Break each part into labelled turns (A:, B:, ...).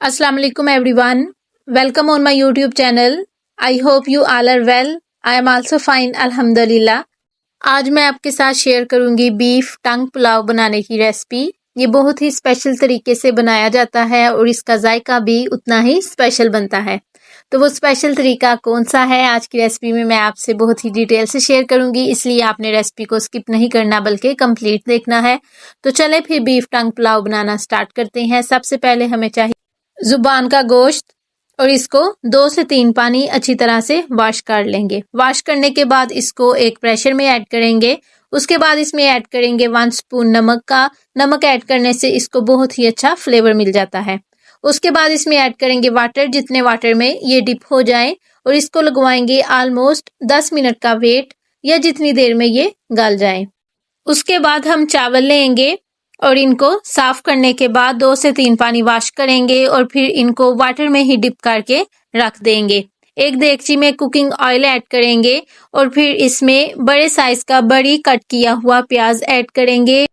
A: Assalamu alaikum everyone. Welcome on my YouTube channel. I hope you all are well. I am also fine alhamdulillah. आज मैं आपके साथ share करूंगी beef टंग पुलाव बनाने की रेसिपी। ये बहुत ही स्पेशल तरीके से बनाया जाता है और इसका जायका भी उतना ही स्पेशल बनता है। तो वो स्पेशल तरीका कौन सा है आज की रेसिपी में मैं आपसे बहुत ही डिटेल से शेयर करूंगी, इसलिए आपने रेसिपी को स्किप नहीं करना बल्कि कंप्लीट देखना है। तो चले फिर बीफ टंग पुलाव बनाना स्टार्ट करते हैं। सबसे पहले हमें चाहिए जुबान का गोश्त और इसको 2 से 3 पानी अच्छी तरह से वॉश कर लेंगे। वॉश करने के बाद इसको एक प्रेशर में ऐड करेंगे। उसके बाद इसमें ऐड करेंगे 1 स्पून नमक का। नमक ऐड करने से इसको बहुत ही अच्छा फ्लेवर मिल जाता है। उसके बाद इसमें ऐड करेंगे वाटर, जितने वाटर में ये डिप हो जाए, और इसको लगवाएंगे ऑलमोस्ट 10 मिनट का वेट या जितनी देर में ये गल जाए। उसके बाद हम चावल लेंगे और इनको साफ करने के बाद 2 से 3 पानी वॉश करेंगे और फिर इनको वाटर में ही डिप करके रख देंगे। एक देगची में कुकिंग ऑयल ऐड करेंगे और फिर इसमें बड़े साइज का बड़ी कट किया हुआ प्याज ऐड करेंगे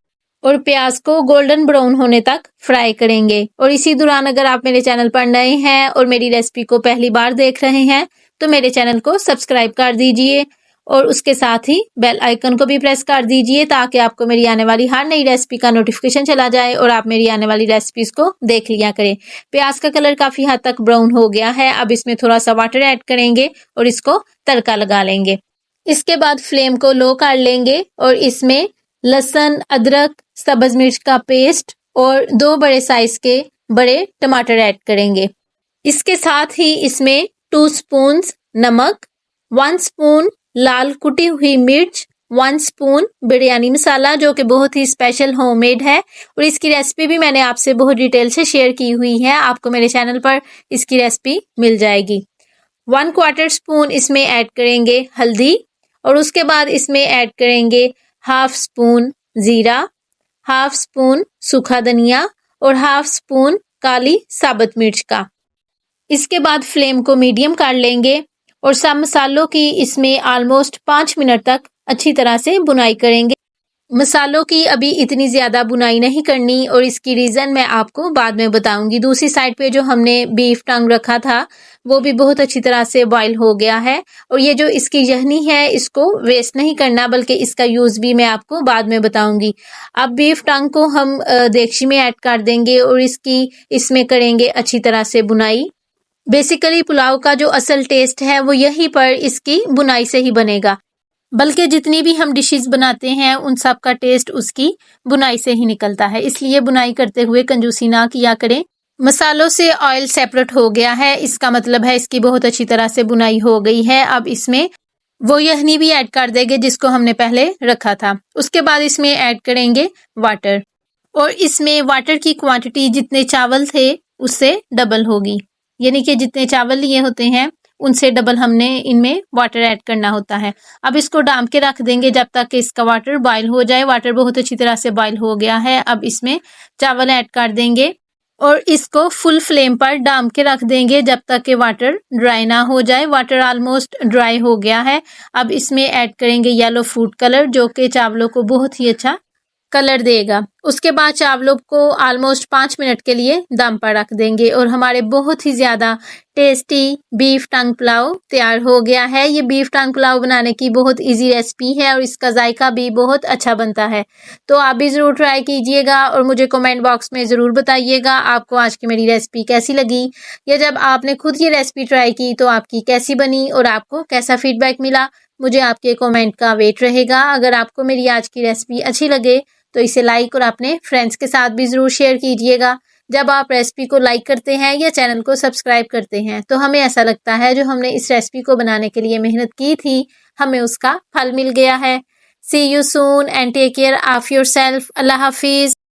A: और प्याज को गोल्डन ब्राउन होने तक फ्राई करेंगे। और इसी दौरान अगर आप मेरे चैनल पर नए हैं और मेरी रेसिपी को पहली बार देख रहे हैं तो मेरे चैनल को सब्सक्राइब कर दीजिए और उसके साथ ही बेल आइकन को भी प्रेस कर दीजिए ताकि आपको मेरी आने वाली हर नई रेसिपी का नोटिफिकेशन चला जाए और आप मेरी आने वाली रेसिपीज को देख लिया करें। प्याज का कलर काफी हद तक ब्राउन हो गया है। अब इसमें थोड़ा सा वाटर ऐड करेंगे और इसको तड़का लगा लेंगे। इसके बाद फ्लेम को लो कर लेंगे और इसमें लहसुन, अदरक, सब्ज मिर्च का पेस्ट और 2 बड़े साइज के बड़े टमाटर ऐड करेंगे। इसके साथ ही इसमें 2 स्पून नमक, 1 स्पून लाल कुटी हुई मिर्च, 1 स्पून बिरयानी मसाला जो कि बहुत ही स्पेशल होममेड है और इसकी रेसिपी भी मैंने आपसे बहुत डिटेल से शेयर की हुई है। आपको मेरे चैनल पर इसकी रेसिपी मिल जाएगी। 1/4 स्पून इसमें ऐड करेंगे हल्दी और उसके बाद इसमें ऐड करेंगे 1/2 स्पून जीरा, 1/2 स्पून सूखा धनिया और 1/2 स्पून काली साबुत मिर्च का। इसके बाद फ्लेम को मीडियम कर लेंगे और सब मसालों की इसमें ऑलमोस्ट 5 मिनट तक अच्छी तरह से बुनाई करेंगे। मसालों की अभी इतनी ज़्यादा बुनाई नहीं करनी और इसकी रीज़न मैं आपको बाद में बताऊंगी। दूसरी साइड पे जो हमने बीफ टंग रखा था वो भी बहुत अच्छी तरह से बॉईल हो गया है और ये जो इसकी यखनी है इसको वेस्ट नहीं करना बल्कि इसका यूज़ भी मैं आपको बाद में बताऊंगी। अब बीफ टंग को हम देगची में ऐड कर देंगे और इसमें करेंगे अच्छी तरह से बुनाई। बेसिकली पुलाव का जो असल टेस्ट है वो यहीं पर इसकी बुनाई से ही बनेगा, बल्कि जितनी भी हम डिशेस बनाते हैं उन सब का टेस्ट उसकी बुनाई से ही निकलता है, इसलिए बुनाई करते हुए कंजूसी ना किया करें। मसालों से ऑयल सेपरेट हो गया है, इसका मतलब है इसकी बहुत अच्छी तरह से बुनाई हो गई है। अब इसमें वो यखनी भी ऐड कर देंगे जिसको हमने पहले रखा था। उसके बाद इसमें ऐड करेंगे वाटर और इसमें वाटर की क्वांटिटी जितने चावल थे उससे डबल होगी, यानी कि जितने चावल लिए होते हैं उनसे डबल हमने इनमें वाटर ऐड करना होता है। अब इसको डाम के रख देंगे जब तक कि इसका वाटर बॉईल हो जाए। वाटर बहुत अच्छी तरह से बॉईल हो गया है। अब इसमें चावल ऐड कर देंगे और इसको फुल फ्लेम पर डाम के रख देंगे जब तक कि वाटर ड्राई ना हो जाए। वाटर ऑलमोस्ट ड्राई हो गया है। अब इसमें ऐड करेंगे येलो फूड कलर जो कि चावलों को बहुत ही अच्छा कलर देगा। उसके बाद चावलों को ऑलमोस्ट 5 मिनट के लिए दम पर रख देंगे और हमारे बहुत ही ज़्यादा टेस्टी बीफ टंग पुलाव तैयार हो गया है। ये बीफ टंग पुलाव बनाने की बहुत इजी रेसिपी है और इसका जायका भी बहुत अच्छा बनता है। तो आप भी ज़रूर ट्राई कीजिएगा और मुझे कमेंट बॉक्स में ज़रूर बताइएगा आपको आज की मेरी रेसिपी कैसी लगी, या जब आपने खुद ये रेसिपी ट्राई की तो आपकी कैसी बनी और आपको कैसा फीडबैक मिला। मुझे आपके कमेंट का वेट रहेगा। अगर आपको मेरी आज की रेसिपी अच्छी लगे तो इसे लाइक और अपने फ्रेंड्स के साथ भी ज़रूर शेयर कीजिएगा। जब आप रेसिपी को लाइक करते हैं या चैनल को सब्सक्राइब करते हैं तो हमें ऐसा लगता है जो हमने इस रेसिपी को बनाने के लिए मेहनत की थी हमें उसका फल मिल गया है। See you soon and take care of yourself. अल्लाह हाफिज़।